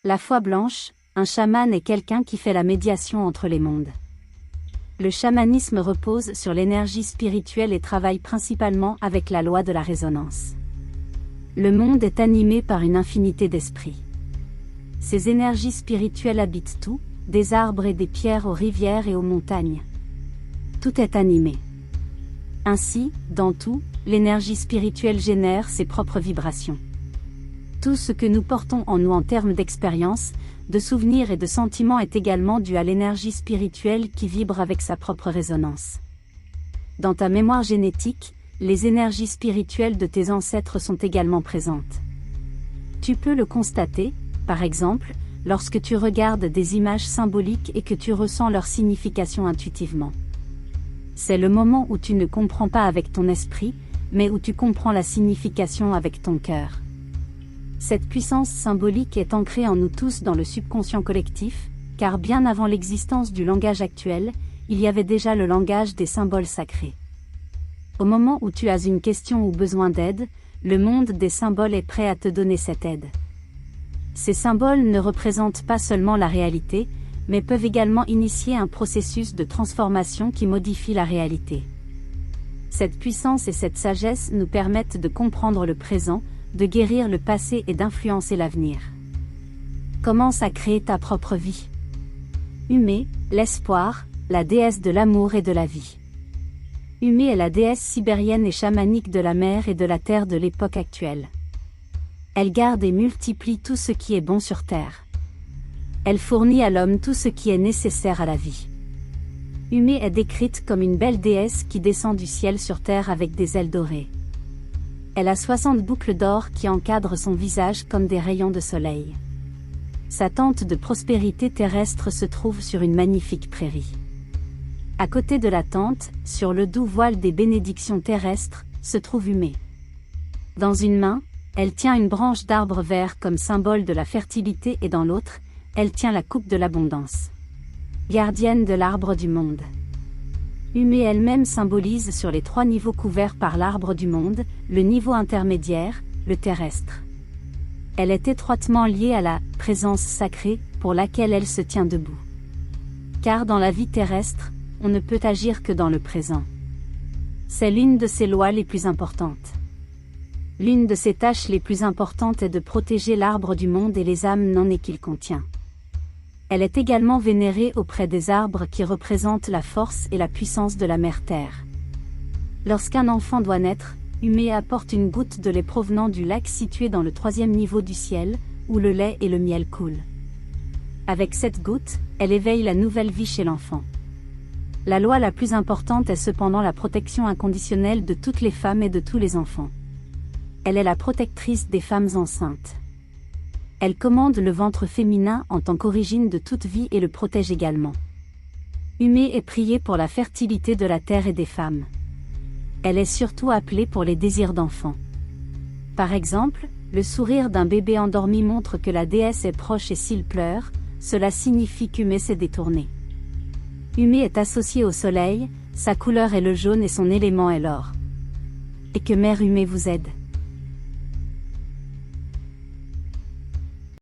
La foi blanche, un chaman est quelqu'un qui fait la médiation entre les mondes. Le chamanisme repose sur l'énergie spirituelle et travaille principalement avec la loi de la résonance. Le monde est animé par une infinité d'esprits. Ces énergies spirituelles habitent tout, des arbres et des pierres aux rivières et aux montagnes. Tout est animé. Ainsi, dans tout, l'énergie spirituelle génère ses propres vibrations. Tout ce que nous portons en nous en termes d'expérience, de souvenirs et de sentiments est également dû à l'énergie spirituelle qui vibre avec sa propre résonance. Dans ta mémoire génétique, les énergies spirituelles de tes ancêtres sont également présentes. Tu peux le constater, par exemple, lorsque tu regardes des images symboliques et que tu ressens leur signification intuitivement. C'est le moment où tu ne comprends pas avec ton esprit, mais où tu comprends la signification avec ton cœur. Cette puissance symbolique est ancrée en nous tous dans le subconscient collectif, car bien avant l'existence du langage actuel, il y avait déjà le langage des symboles sacrés. Au moment où tu as une question ou besoin d'aide, le monde des symboles est prêt à te donner cette aide. Ces symboles ne représentent pas seulement la réalité, mais peuvent également initier un processus de transformation qui modifie la réalité. Cette puissance et cette sagesse nous permettent de comprendre le présent, de guérir le passé et d'influencer l'avenir. Commence à créer ta propre vie. Humé, l'espoir, la déesse de l'amour et de la vie. Humé est la déesse sibérienne et chamanique de la mer et de la terre de l'époque actuelle. Elle garde et multiplie tout ce qui est bon sur terre. Elle fournit à l'homme tout ce qui est nécessaire à la vie. Humé est décrite comme une belle déesse qui descend du ciel sur terre avec des ailes dorées. Elle a 60 boucles d'or qui encadrent son visage comme des rayons de soleil. Sa tente de prospérité terrestre se trouve sur une magnifique prairie. À côté de la tente, sur le doux voile des bénédictions terrestres, se trouve Humé. Dans une main, elle tient une branche d'arbre vert comme symbole de la fertilité et dans l'autre, elle tient la coupe de l'abondance. Gardienne de l'arbre du monde. Humé elle-même symbolise sur les 3 niveaux couverts par l'arbre du monde, le niveau intermédiaire, le terrestre. Elle est étroitement liée à la présence sacrée, pour laquelle elle se tient debout. Car dans la vie terrestre, on ne peut agir que dans le présent. C'est l'une de ses lois les plus importantes. L'une de ses tâches les plus importantes est de protéger l'arbre du monde et les âmes non nées qu'il contient. Elle est également vénérée auprès des arbres qui représentent la force et la puissance de la mère Terre. Lorsqu'un enfant doit naître, Humé apporte une goutte de lait provenant du lac situé dans le 3e niveau du ciel, où le lait et le miel coulent. Avec cette goutte, elle éveille la nouvelle vie chez l'enfant. La loi la plus importante est cependant la protection inconditionnelle de toutes les femmes et de tous les enfants. Elle est la protectrice des femmes enceintes. Elle commande le ventre féminin en tant qu'origine de toute vie et le protège également. Humé est priée pour la fertilité de la terre et des femmes. Elle est surtout appelée pour les désirs d'enfants. Par exemple, le sourire d'un bébé endormi montre que la déesse est proche et s'il pleure, cela signifie qu'Humé s'est détourné. Humé est associée au soleil, sa couleur est le jaune et son élément est l'or. Et que Mère Humé vous aide.